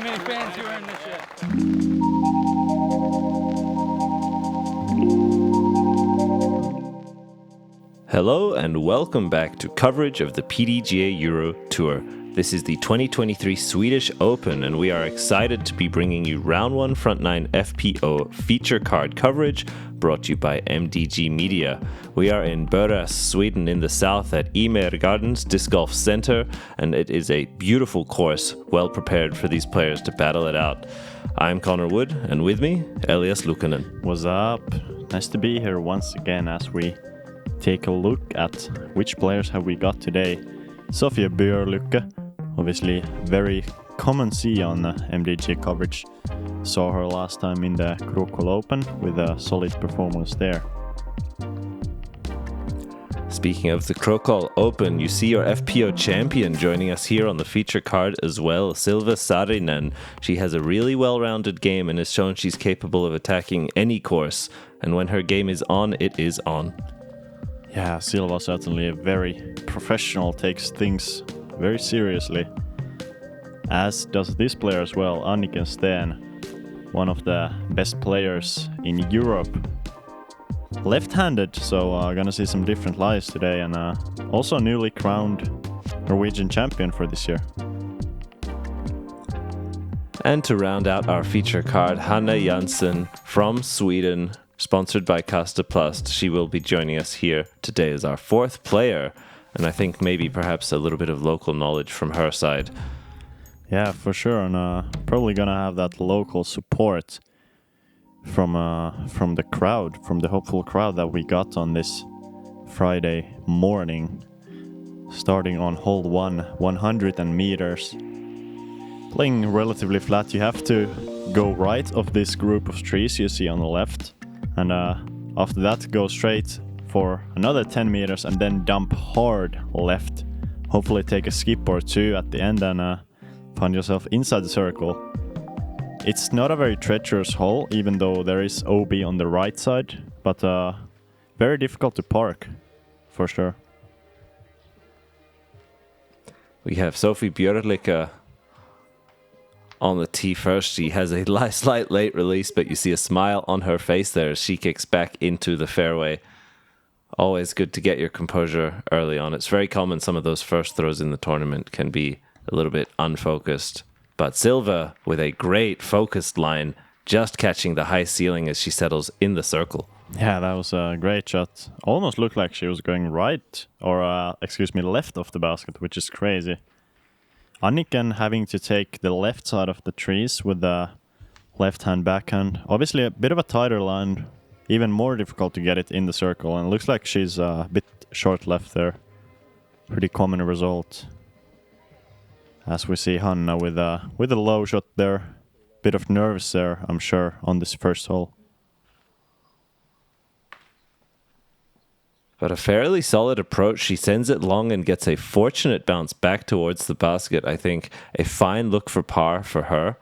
many fans you earned this year. Hello and welcome back to coverage of the PDGA Euro Tour. This is the 2023 Swedish Open and we are excited to be bringing you Round 1 Front 9 FPO feature card coverage brought to you by MDG Media. We are in Björlycke, Sweden in the south at Ymergårdens Discgolfcenter and it is a beautiful course, well prepared for these players to battle it out. I'm Connor Wood and with me, Elias Lukanen. What's up? Nice to be here once again as we take a look at which players have we got today. Sofie Björlycke, obviously very common see on MDG coverage. Saw her last time in the Krokol Open with a solid performance there. Speaking of the Krokol Open, you see your FPO champion joining us here on the feature card as well, Silva Saarinen. She has a really well-rounded game and has shown she's capable of attacking any course. And when her game is on, it is on. Yeah, Silva certainly a very professional, takes things very seriously. As does this player as well, Anniken Steen, one of the best players in Europe. Left-handed, so gonna see some different lies today, and also newly crowned Norwegian champion for this year. And to round out our feature card, Hanna Jansson from Sweden, sponsored by Costa Plast. She will be joining us here today as our fourth player, and I think maybe perhaps a little bit of local knowledge from her side. Yeah, for sure, and probably gonna have that local support from the crowd, from the hopeful crowd that we got on this Friday morning, starting on hole 1, 100 meters. Playing relatively flat, you have to go right of this group of trees you see on the left. And after that, go straight for another 10 meters and then dump hard left. Hopefully take a skip or two at the end and find yourself inside the circle. It's not a very treacherous hole, even though there is OB on the right side, but very difficult to park, for sure. We have Sofie Björlycke on the tee first. She has a slight late release, but you see a smile on her face there as she kicks back into the fairway. Always good to get your composure early on. It's very common some of those first throws in the tournament can be a little bit unfocused. But Silva with a great focused line, just catching the high ceiling as she settles in the circle. Yeah, that was a great shot. Almost looked like she was going right, or left of the basket, which is crazy. Anniken having to take the left side of the trees with the left-hand backhand. Obviously a bit of a tighter line, even more difficult to get it in the circle, and it looks like she's a bit short left there. Pretty common result. As we see Hanna with a low shot there. Bit of nerves there, I'm sure, on this first hole. But a fairly solid approach. She sends it long and gets a fortunate bounce back towards the basket. I think a fine look for par for her.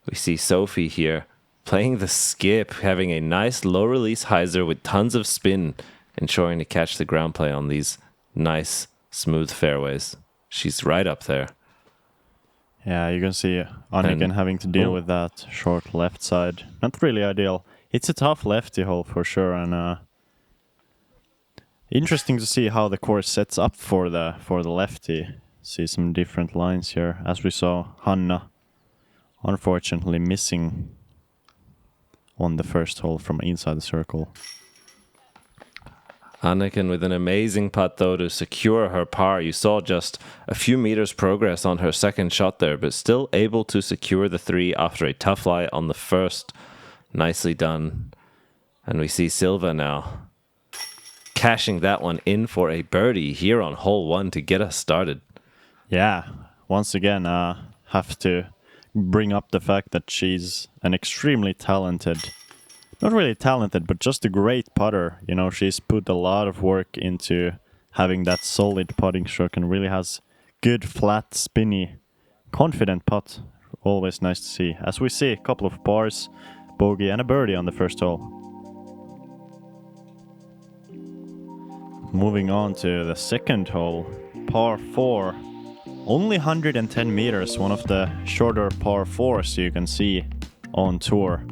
We see Sofie here playing the skip, having a nice low release hyzer with tons of spin, ensuring to catch the ground play on these nice smooth fairways. She's right up there. Yeah, you can see Anniken having to deal with that short left side. Not really ideal. It's a tough lefty hole for sure, and interesting to see how the course sets up for the lefty. See some different lines here, as we saw Hanna unfortunately missing on the first hole from inside the circle. Anniken with an amazing putt though to secure her par. You saw just a few meters progress on her second shot there, but still able to secure the 3 after a tough lie on the first. Nicely done. And we see Silva now cashing that one in for a birdie here on hole 1 to get us started. Yeah, once again, have to bring up the fact that she's an extremely talented, not really talented, but just a great putter. You know, she's put a lot of work into having that solid putting stroke and really has good, flat, spinny, confident putt. Always nice to see. As we see, a couple of pars, bogey and a birdie on the first hole. Moving on to the second hole, par 4. only 110 meters, one of the shorter par 4s you can see on tour.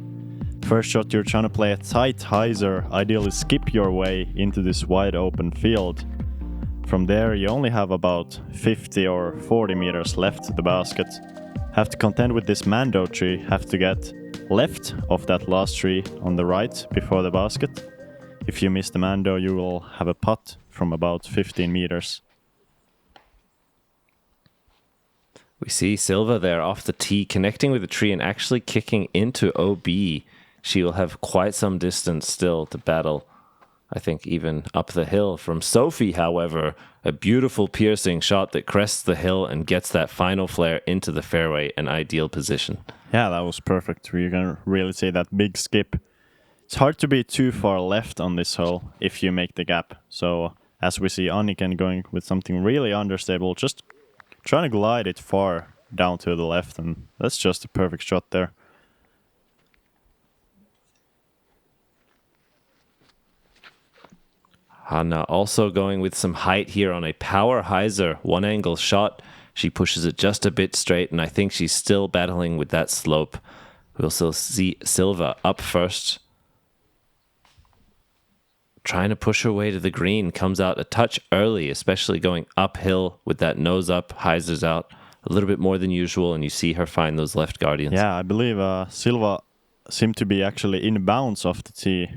First shot, you're trying to play a tight hyzer, ideally skip your way into this wide open field. From there, you only have about 50 or 40 meters left to the basket. Have to contend with this Mando tree, have to get left of that last tree on the right before the basket. If you miss the Mando, you will have a putt from about 15 meters. We see Silva there off the tee, connecting with the tree and actually kicking into OB. She will have quite some distance still to battle, I think even up the hill. From Sofie, however, a beautiful piercing shot that crests the hill and gets that final flare into the fairway, an ideal position. Yeah, that was perfect. You can really see that big skip. It's hard to be too far left on this hole if you make the gap. So as we see Anniken going with something really understable, just trying to glide it far down to the left, and that's just a perfect shot there. Hanna also going with some height here on a power hyzer, one angle shot. She pushes it just a bit straight, and I think she's still battling with that slope. We'll still see Silva up first, trying to push her way to the green. Comes out a touch early, especially going uphill with that nose up, hyzers out a little bit more than usual, and you see her find those left guardians. Yeah, I believe Silva seemed to be actually in bounds off the tee,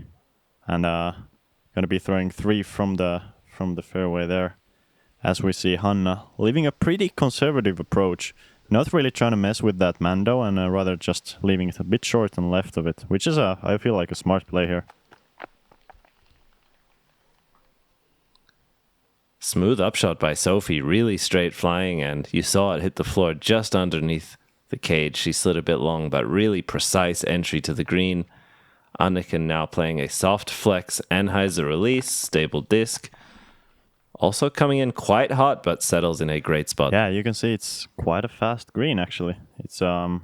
and going to be throwing 3 from the fairway there. As we see Hanna leaving a pretty conservative approach, not really trying to mess with that Mando, and rather just leaving it a bit short and left of it, which is I feel like a smart play here. Smooth upshot by Sofie, really straight flying, and you saw it hit the floor just underneath the cage. She slid a bit long, but really precise entry to the green. Anniken now playing a soft flex Anheuser release, stable disc. Also coming in quite hot, but settles in a great spot. Yeah, you can see it's quite a fast green actually. It's a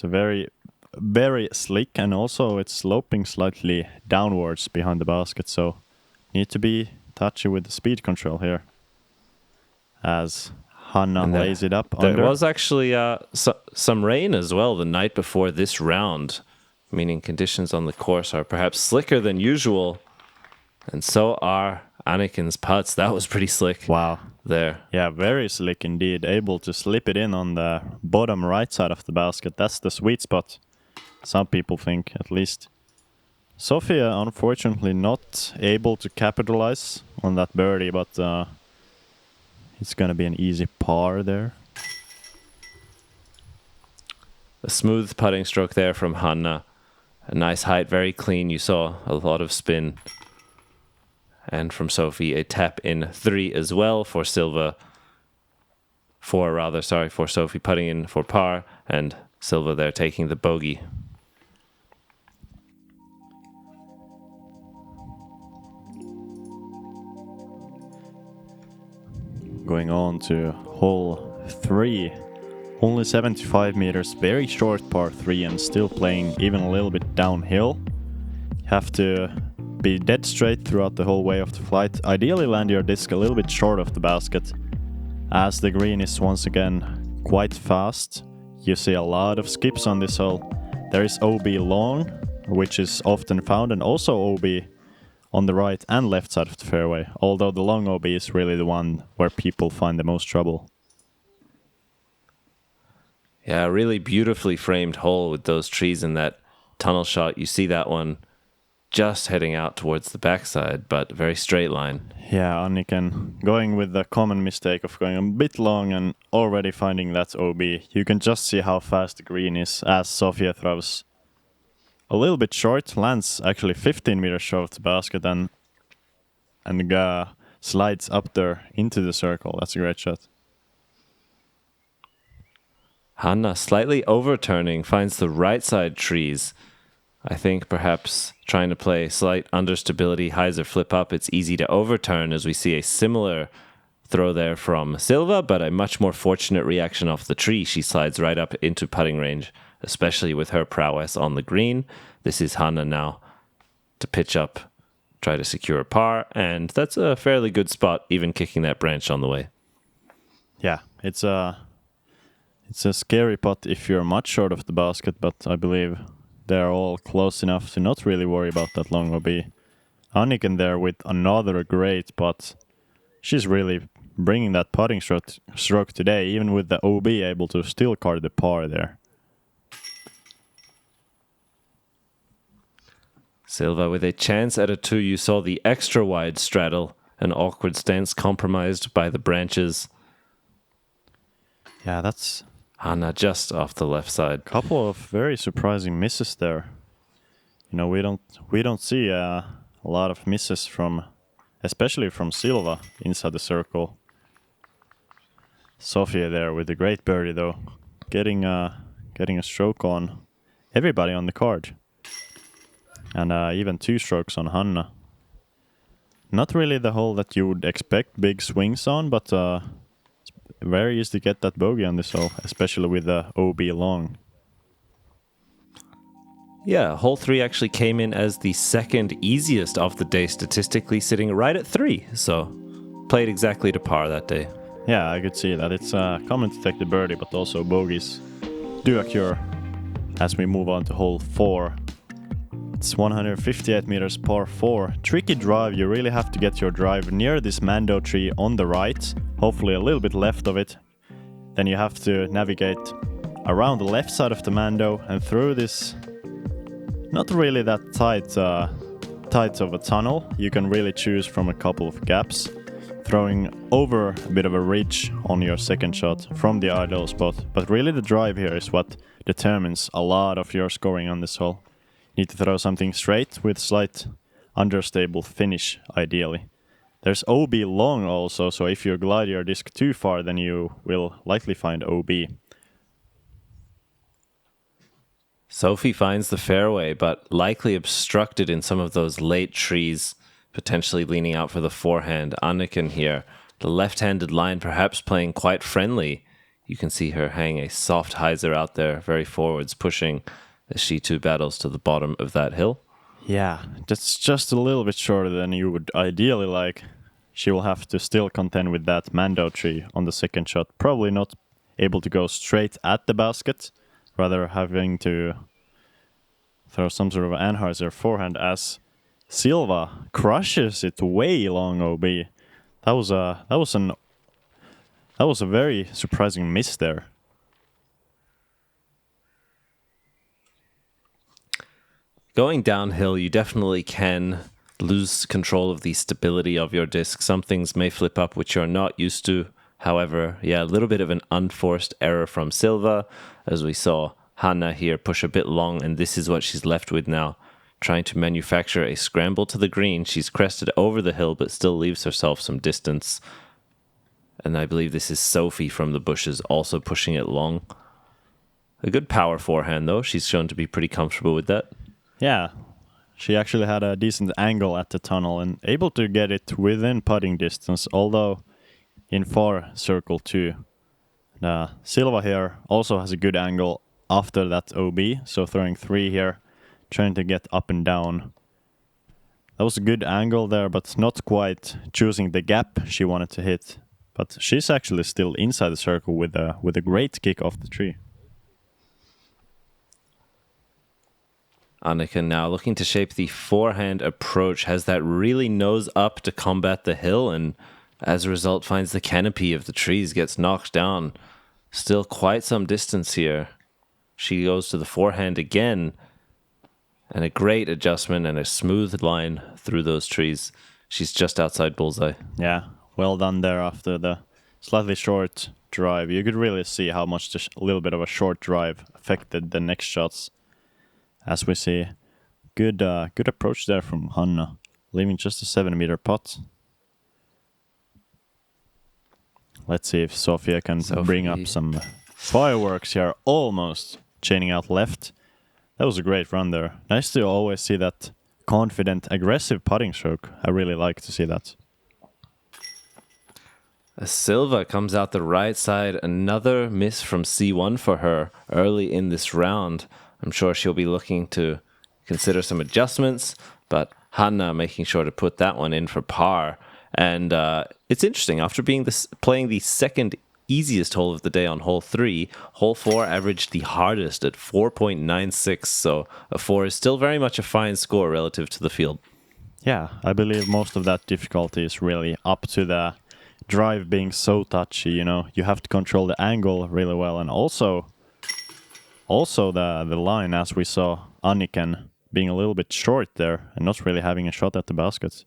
very, very slick, and also it's sloping slightly downwards behind the basket, so need to be touchy with the speed control here. As Hanna lays it up under. There was actually some rain as well the night before this round, meaning conditions on the course are perhaps slicker than usual, and so are Anniken's putts. That was pretty slick. Wow. There. Yeah, very slick indeed. Able to slip it in on the bottom right side of the basket. That's the sweet spot, some people think, at least. Sofie, unfortunately, not able to capitalize on that birdie, but it's going to be an easy par there. A smooth putting stroke there from Hanna. A nice height, very clean. You saw a lot of spin. And from Sofie, a tap in 3 as well for Silva. For Sofie putting in for par, and Silva there taking the bogey. Going on to hole 3. Only 75 meters, very short par 3, and still playing even a little bit downhill. Have to be dead straight throughout the whole way of the flight. Ideally land your disc a little bit short of the basket, as the green is once again quite fast. You see a lot of skips on this hole. There is OB long, which is often found, and also OB on the right and left side of the fairway, although the long OB is really the one where people find the most trouble. Yeah, really beautifully framed hole with those trees in that tunnel shot. You see that one just heading out towards the backside, but very straight line. Yeah, Anniken going with the common mistake of going a bit long and already finding that OB. You can just see how fast the green is, as Sofie throws a little bit short, lands actually 15 meters short of the basket, and slides up there into the circle. That's a great shot. Hanna slightly overturning, finds the right side trees. I think perhaps trying to play slight understability, hyzer flip up. It's easy to overturn, as we see a similar throw there from Silva, but a much more fortunate reaction off the tree. She slides right up into putting range, especially with her prowess on the green. This is Hanna now to pitch up, try to secure a par, and that's a fairly good spot, even kicking that branch on the way. Yeah, it's a scary putt if you're much short of the basket, but I believe they're all close enough to not really worry about that long OB. Anniken there with another great putt. She's really bringing that putting stroke today, even with the OB able to still card the par there. Silva with a chance at a 2. You saw the extra wide straddle, an awkward stance compromised by the branches. Yeah, that's Hanna just off the left side. couple of very surprising misses there. You know, we don't see a lot of misses especially from Silva inside the circle. Sofie there with a great birdie though, getting a stroke on everybody on the card, and even 2 strokes on Hanna. Not really the hole that you would expect big swings on, but it's very easy to get that bogey on this hole, especially with the OB long. Yeah, hole 3 actually came in as the second easiest of the day statistically, sitting right at 3. So played exactly to par that day. Yeah, I could see that. It's common to take the birdie, but also bogeys do occur as we move on to hole 4. It's 158 meters par 4. Tricky drive. You really have to get your drive near this Mando tree on the right, hopefully a little bit left of it. Then you have to navigate around the left side of the Mando and through this not really that tight of a tunnel. You can really choose from a couple of gaps, throwing over a bit of a ridge on your second shot from the ideal spot. But really the drive here is what determines a lot of your scoring on this hole. You need to throw something straight with slight understable finish, ideally. There's OB long also, so if you glide your disc too far, then you will likely find OB. Sofie finds the fairway, but likely obstructed in some of those late trees, potentially leaning out for the forehand. Anniken here, the left-handed line perhaps playing quite friendly. You can see her hang a soft hyzer out there, very forwards, pushing as she too battles to the bottom of that hill. Yeah, that's just a little bit shorter than you would ideally like. She will have to still contend with that Mando tree on the second shot. Probably not able to go straight at the basket, rather having to throw some sort of Anheuser forehand as Silva crushes it way long OB. That was a very surprising miss there. Going downhill, you definitely can lose control of the stability of your disc. Some things may flip up which you're not used to. However, yeah, a little bit of an unforced error from Silva, as we saw Hanna here push a bit long, and this is what she's left with now, trying to manufacture a scramble to the green. She's crested over the hill, but still leaves herself some distance. And I believe this is Sofie from the bushes also pushing it long. A good power forehand, though. She's shown to be pretty comfortable with that. Yeah, she actually had a decent angle at the tunnel and able to get it within putting distance, although in far circle too. Silva here also has a good angle after that OB, so throwing 3 here, trying to get up and down. That was a good angle there, but not quite choosing the gap she wanted to hit. But she's actually still inside the circle with a great kick off the tree. Anniken now looking to shape the forehand approach, has that really nose up to combat the hill, and as a result finds the canopy of the trees, gets knocked down. Still quite some distance here. She goes to the forehand again, and a great adjustment and a smooth line through those trees. She's just outside bullseye. Yeah, well done there after the slightly short drive. You could really see how much a little bit of a short drive affected the next shots. As we see, good approach there from Hanna, leaving just a 7-meter putt. Let's see if Sofie can bring up some fireworks here, almost chaining out left. That was a great run there. Nice to always see that confident, aggressive putting stroke. I really like to see that. Silva comes out the right side. Another miss from C1 for her early in this round. I'm sure she'll be looking to consider some adjustments, but Hanna making sure to put that one in for par. And it's interesting, after playing the second easiest hole of the day on hole 3. Hole 4 averaged the hardest at 4.96, so a 4 is still very much a fine score relative to the field. Yeah, I believe most of that difficulty is really up to the drive being so touchy, you know. You have to control the angle really well, and also the line, as we saw Anniken being a little bit short there and not really having a shot at the baskets.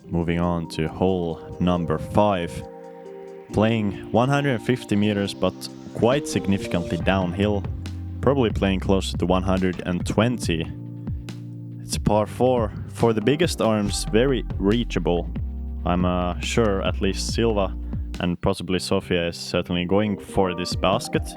Moving on to hole number 5. Playing 150 meters but quite significantly downhill. Probably playing closer to 120. It's a par 4. For the biggest arms, very reachable. I'm sure at least Silva and possibly Sofie is certainly going for this basket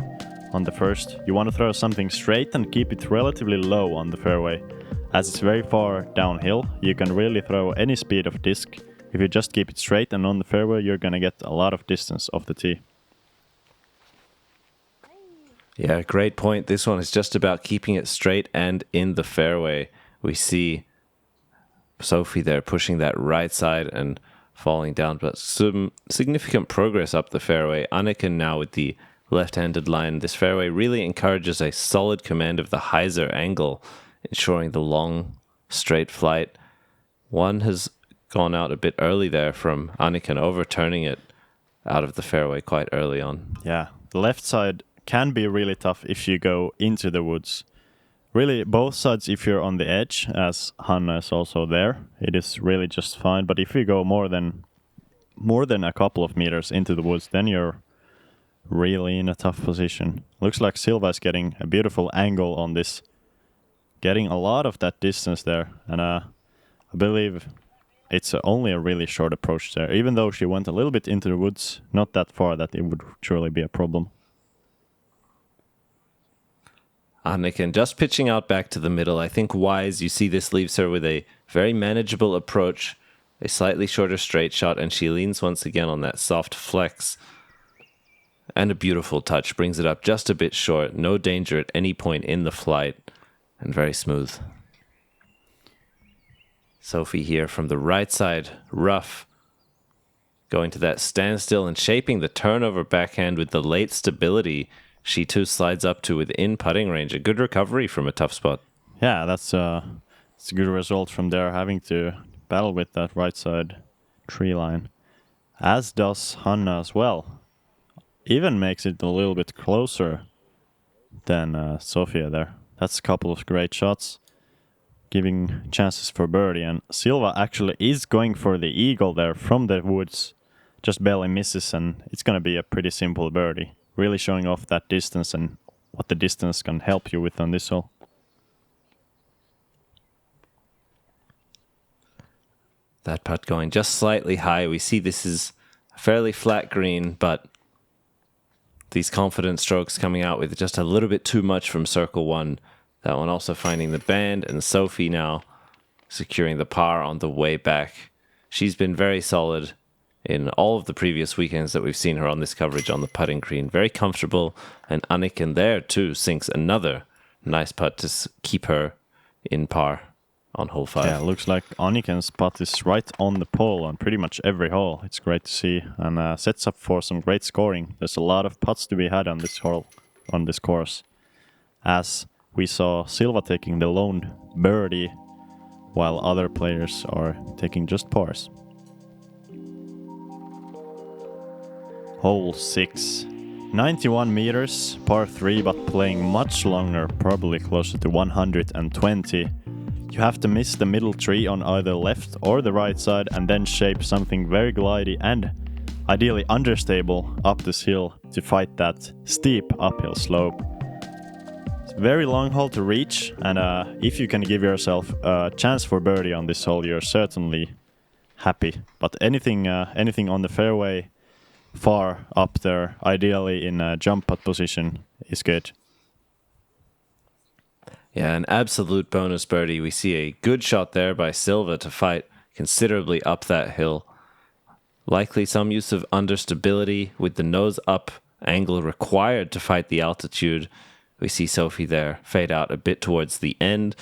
on the first. You want to throw something straight and keep it relatively low on the fairway. As it's very far downhill, you can really throw any speed of disc. If you just keep it straight and on the fairway, you're gonna get a lot of distance off the tee. Yeah, great point. This one is just about keeping it straight and in the fairway. We see Sofie there pushing that right side and falling down, but some significant progress up the fairway. Anniken now with the left-handed line. This fairway really encourages a solid command of the hyzer angle, ensuring the long, straight flight. One has gone out a bit early there from Anniken, overturning it out of the fairway quite early on. Yeah, the left side can be really tough if you go into the woods. Really, both sides, if you're on the edge, as Hanna is also there, it is really just fine. But if you go more than a couple of meters into the woods, then you're really in a tough position. Looks like Silva is getting a beautiful angle on this, getting a lot of that distance there, and I believe it's only a really short approach there. Even though she went a little bit into the woods, not that far that it would surely be a problem. Anniken just pitching out back to the middle. I think wise, you see this leaves her with a very manageable approach, a slightly shorter straight shot, and she leans once again on that soft flex. And a beautiful touch, brings it up just a bit short, no danger at any point in the flight. And very smooth. Sofie here from the right side, rough. Going to that standstill and shaping the turnover backhand with the late stability. She too slides up to within putting range. A good recovery from a tough spot. Yeah, that's a good result from there, having to battle with that right side tree line. As does Hanna as well. Even makes it a little bit closer than Sofie there. That's a couple of great shots, giving chances for birdie. And Silva actually is going for the eagle there from the woods. Just barely misses, and it's going to be a pretty simple birdie. Really showing off that distance and what the distance can help you with on this hole. That putt going just slightly high. We see this is a fairly flat green, but these confident strokes coming out with just a little bit too much from circle 1. That one also finding the band, and Sofie now securing the par on the way back. She's been very solid in all of the previous weekends that we've seen her on this coverage on the putting green. Very comfortable, and Anniken there too sinks another nice putt to keep her in par on hole 5. Yeah, looks like Anniken's putt is right on the pole on pretty much every hole. It's great to see, and sets up for some great scoring. There's a lot of putts to be had on this hole, on this course. As we saw Silva taking the lone birdie, while other players are taking just pars. Hole 6. 91 meters, par 3, but playing much longer, probably closer to 120. You have to miss the middle tree on either left or the right side and then shape something very glidey and ideally understable up this hill to fight that steep uphill slope. It's a very long hole to reach, and if you can give yourself a chance for birdie on this hole, you're certainly happy. But anything on the fairway far up there, ideally in a jump putt position, is good. Yeah, an absolute bonus birdie. We see a good shot there by Silva to fight considerably up that hill. Likely some use of understability with the nose up angle required to fight the altitude. We see Sofie there fade out a bit towards the end.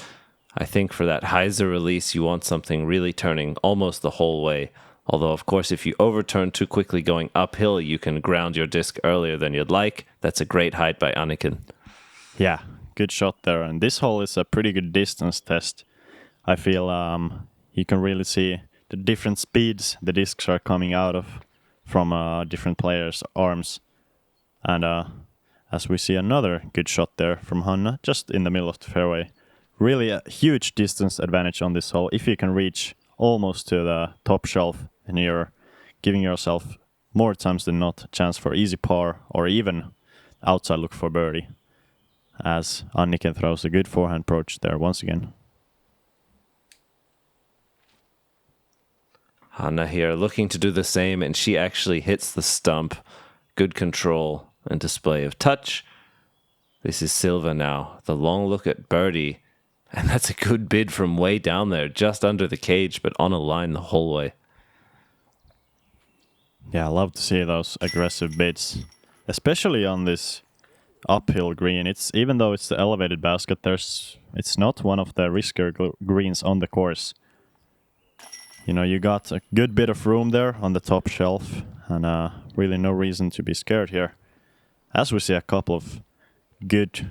I think for that hyzer release, you want something really turning almost the whole way. Although, of course, if you overturn too quickly going uphill, you can ground your disc earlier than you'd like. That's a great height by Anniken. Yeah, good shot there. And this hole is a pretty good distance test. I feel you can really see the different speeds the discs are coming out of from different players' arms. And as we see another good shot there from Hanna, just in the middle of the fairway. Really a huge distance advantage on this hole. If you can reach almost to the top shelf, and you're giving yourself more times than not a chance for easy par or even outside look for birdie. As Anniken throws a good forehand approach there once again. Hanna here looking to do the same, and she actually hits the stump. Good control and display of touch. This is Silva now. The long look at birdie. And that's a good bid from way down there, just under the cage, but on a line the whole way. Yeah, I love to see those aggressive bids. Especially on this uphill green. It's even though it's the elevated basket, it's not one of the riskier greens on the course. You know, you got a good bit of room there on the top shelf, and really no reason to be scared here. As we see a couple of good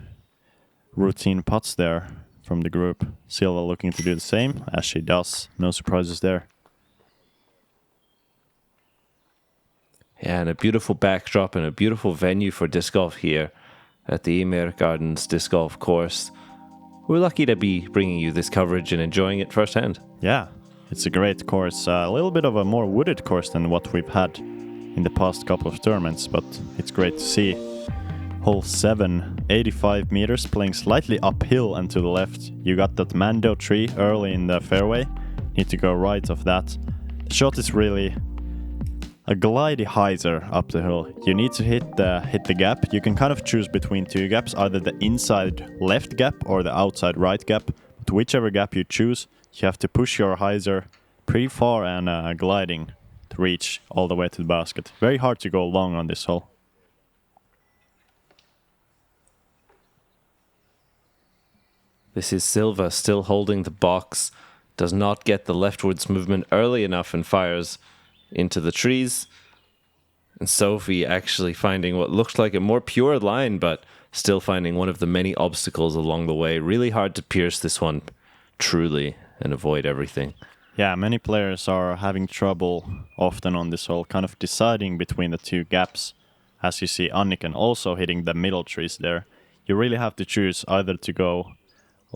routine putts there from the group. Silva looking to do the same, as she does. No surprises there. Yeah, and a beautiful backdrop and a beautiful venue for disc golf here at the Ymergårdens disc golf course. We're lucky to be bringing you this coverage and enjoying it firsthand. Yeah, it's a great course. A little bit of a more wooded course than what we've had in the past couple of tournaments, but it's great to see. Hole 7, 85 meters, playing slightly uphill and to the left. You got that Mando tree early in the fairway. Need to go right of that. The shot is really a glidey hyzer up the hill. You need to hit the gap. You can kind of choose between two gaps, either the inside left gap or the outside right gap. But whichever gap you choose, you have to push your hyzer pretty far and gliding to reach all the way to the basket. Very hard to go long on this hole. This is Silva still holding the box. Does not get the leftwards movement early enough and fires into the trees. And Sofie actually finding what looks like a more pure line, but still finding one of the many obstacles along the way. Really hard to pierce this one truly and avoid everything. Yeah, many players are having trouble often on this hole, kind of deciding between the two gaps. As you see Anniken also hitting the middle trees there. You really have to choose either to go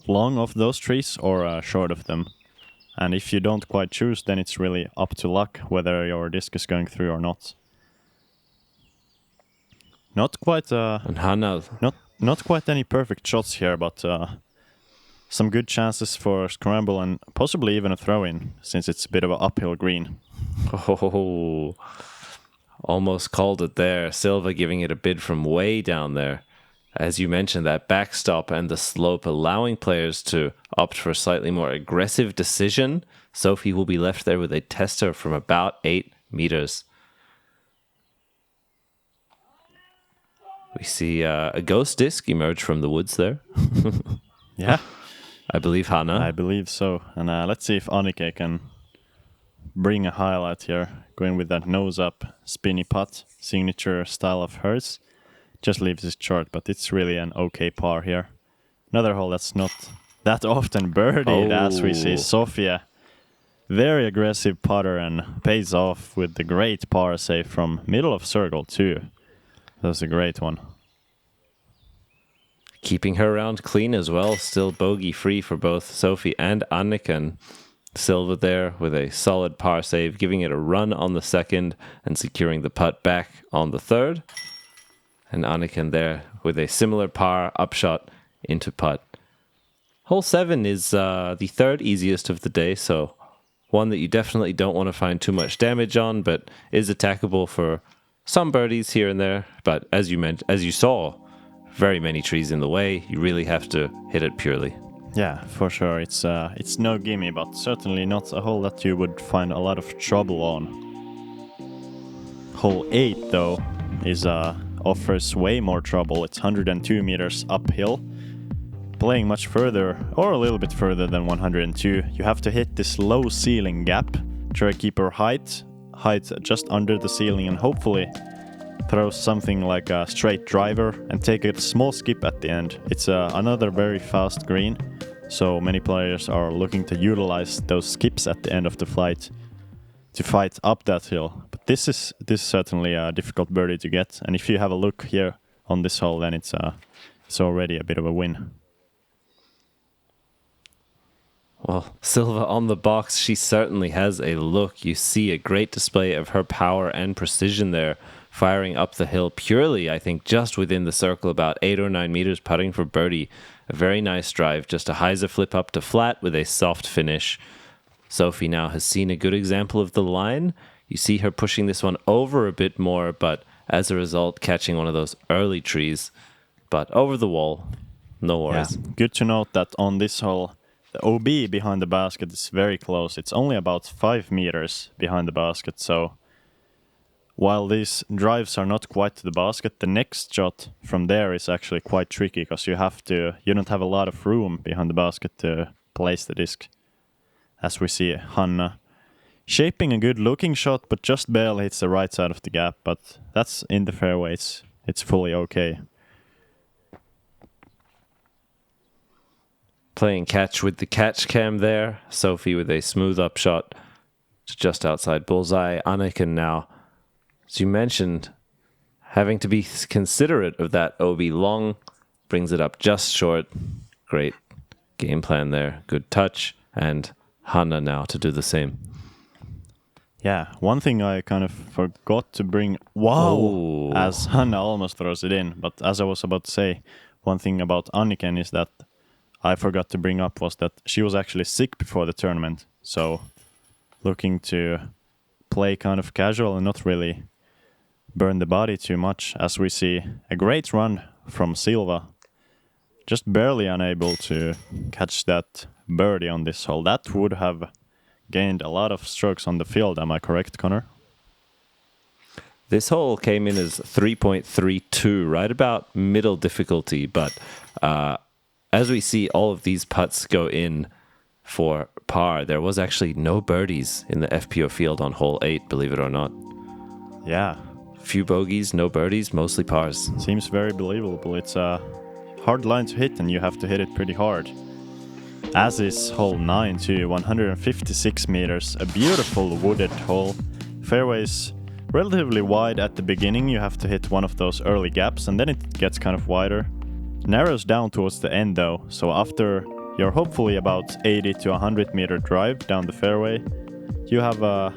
long of those trees or short of them. And if you don't quite choose, then it's really up to luck whether your disc is going through or not. Not quite And Hanna, not quite any perfect shots here, but some good chances for a scramble and possibly even a throw-in, since it's a bit of an uphill green. oh, almost called it there. Silva giving it a bid from way down there. As you mentioned, that backstop and the slope allowing players to opt for a slightly more aggressive decision. Sofie will be left there with a tester from about 8 meters. We see a ghost disc emerge from the woods there. Yeah. I believe Hanna. I believe so. And let's see if Anniken can bring a highlight here. Going with that nose-up spinny putt, signature style of hers. Just leaves it short, but it's really an okay par here. Another hole that's not that often birdied, as we see Sofie. Very aggressive putter and pays off with the great par save from middle of circle too. That was a great one. Keeping her round clean as well. Still bogey free for both Sofie and Anniken. Silva there with a solid par save, giving it a run on the second and securing the putt back on the third. And Anniken there with a similar par upshot into putt. Hole 7 is the third easiest of the day, so one that you definitely don't want to find too much damage on, but is attackable for some birdies here and there, but as you saw, very many trees in the way. You really have to hit it purely. Yeah, for sure. It's no gimme, but certainly not a hole that you would find a lot of trouble on. Hole 8, though, offers way more trouble. It's 102 meters uphill. Playing much further, or a little bit further than 102, you have to hit this low ceiling gap. Try to keep your height just under the ceiling, and hopefully throw something like a straight driver and take a small skip at the end. It's another very fast green, so many players are looking to utilize those skips at the end of the flight to fight up that hill. But this is certainly a difficult birdie to get, and if you have a look here on this hole, then it's already a bit of a win. Well, Silva on the box, she certainly has a look. You see a great display of her power and precision there, firing up the hill purely, I think, just within the circle, about 8 or 9 meters, putting for birdie. A very nice drive, just a hyzer flip up to flat with a soft finish. Sofie now has seen a good example of the line. You see her pushing this one over a bit more, but as a result, catching one of those early trees. But over the wall, no worries. Yeah. Good to note that on this hole, the OB behind the basket is very close. It's only about 5 meters behind the basket, so while these drives are not quite to the basket, the next shot from there is actually quite tricky because you don't have a lot of room behind the basket to place the disc. As we see Hanna shaping a good looking shot, but just barely hits the right side of the gap, but that's in the fairway. It's fully okay. Playing catch with the catch cam there. Sofie with a smooth up shot to just outside bullseye. Anniken now, as you mentioned, having to be considerate of that OB long, brings it up just short. Great game plan there. Good touch. And Hanna now to do the same. Yeah, one thing I kind of forgot to bring... Wow! Oh. As Hanna almost throws it in. But as I was about to say, one thing about Anniken is that I forgot to bring up was that she was actually sick before the tournament. So looking to play kind of casual and not really burn the body too much, as we see a great run from Silva. Just barely unable to catch that birdie on this hole. That would have gained a lot of strokes on the field. Am I correct, Connor? This hole came in as 3.32, right about middle difficulty, but as we see all of these putts go in for par, there was actually no birdies in the FPO field on hole 8, believe it or not. Yeah. Few bogeys, no birdies, mostly pars. Seems very believable. It's a hard line to hit and you have to hit it pretty hard. As is hole 9 too, 156 meters, a beautiful wooded hole. Fairway's relatively wide at the beginning, you have to hit one of those early gaps and then it gets kind of wider. Narrows down towards the end though, so after your hopefully about 80 to 100 meter drive down the fairway, you have a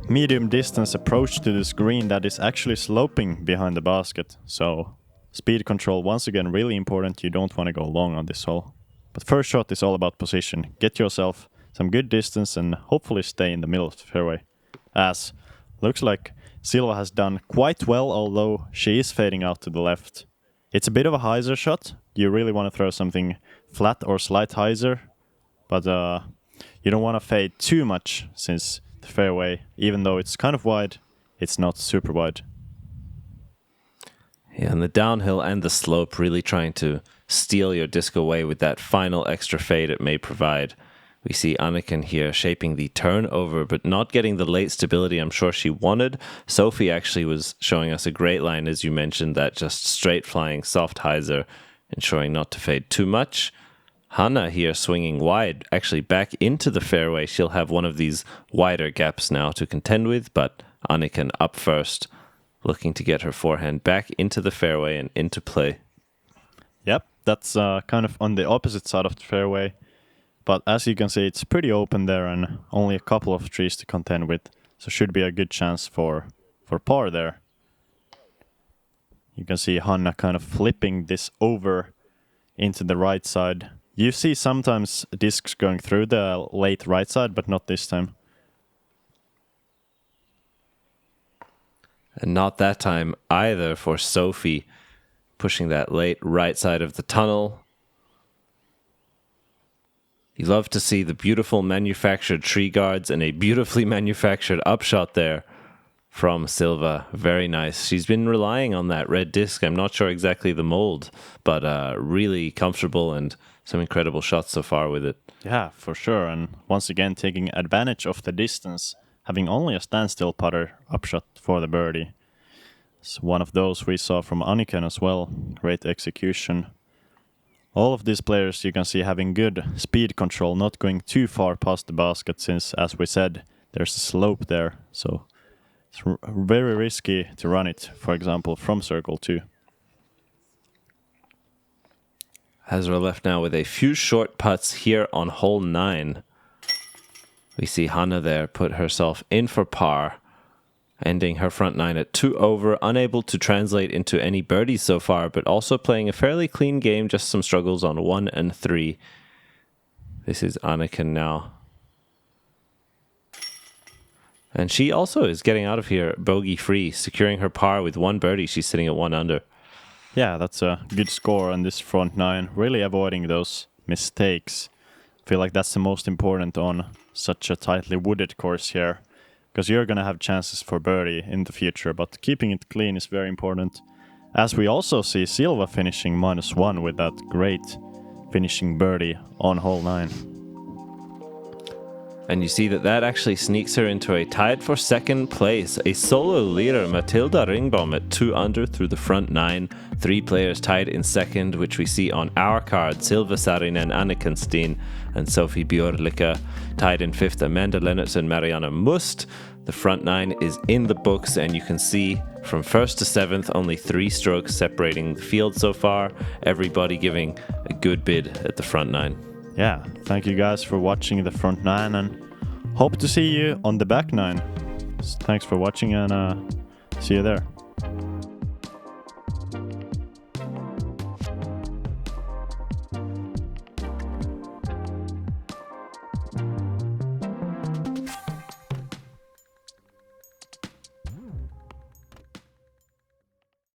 medium distance approach to this green that is actually sloping behind the basket. So speed control once again really important, you don't want to go long on this hole. But first shot is all about position. Get yourself some good distance and hopefully stay in the middle of the fairway. As looks like Silva has done quite well, although she is fading out to the left. It's a bit of a hyzer shot. You really want to throw something flat or slight hyzer, but you don't want to fade too much since the fairway, even though it's kind of wide, it's not super wide. Yeah, and the downhill and the slope really trying to steal your disc away with that final extra fade it may provide. We see Anniken here shaping the turnover, but not getting the late stability I'm sure she wanted. Sofie actually was showing us a great line, as you mentioned, that just straight flying soft hyzer, ensuring not to fade too much. Hanna here swinging wide, actually back into the fairway. She'll have one of these wider gaps now to contend with, but Anniken up first, looking to get her forehand back into the fairway and into play. Yep, that's kind of on the opposite side of the fairway. But as you can see, it's pretty open there and only a couple of trees to contend with. So should be a good chance for par there. You can see Hanna kind of flipping this over into the right side. You see sometimes discs going through the late right side, but not this time. And not that time either for Sofie, pushing that late right side of the tunnel. You love to see the beautiful manufactured tree guards and a beautifully manufactured upshot there from Silva. Very nice. She's been relying on that red disc. I'm not sure exactly the mold, but really comfortable and some incredible shots so far with it. Yeah, for sure. And once again, taking advantage of the distance, having only a standstill putter upshot for the birdie. It's one of those we saw from Anniken as well. Great execution. All of these players you can see having good speed control, not going too far past the basket since, as we said, there's a slope there. So it's very risky to run it, for example, from circle 2. Hazra left now with a few short putts here on hole 9. We see Hanna there put herself in for par, ending her front 9 at 2 over, unable to translate into any birdies so far, but also playing a fairly clean game, just some struggles on 1 and 3. This is Anniken now. And she also is getting out of here bogey-free, securing her par with 1 birdie. She's sitting at 1 under. Yeah, that's a good score on this front 9, really avoiding those mistakes. I feel like that's the most important on such a tightly wooded course here, because you're going to have chances for birdie in the future, but keeping it clean is very important. As we also see Silva finishing -1 with that great finishing birdie on hole 9. And you see that actually sneaks her into a tied for second place. A solo leader, Matilda Ringbom, at 2 under through the front 9. 3 players tied in second, which we see on our card. Silva, Saarinen, Anniken, Steen, and Sofie Björlycke. Tied in 5th, Amanda Lennertz and Marianne Must. The front 9 is in the books, and you can see from 1st to 7th, only 3 strokes separating the field so far. Everybody giving a good bid at the front 9. Yeah, thank you guys for watching the front 9 and hope to see you on the back 9. Thanks for watching and see you there.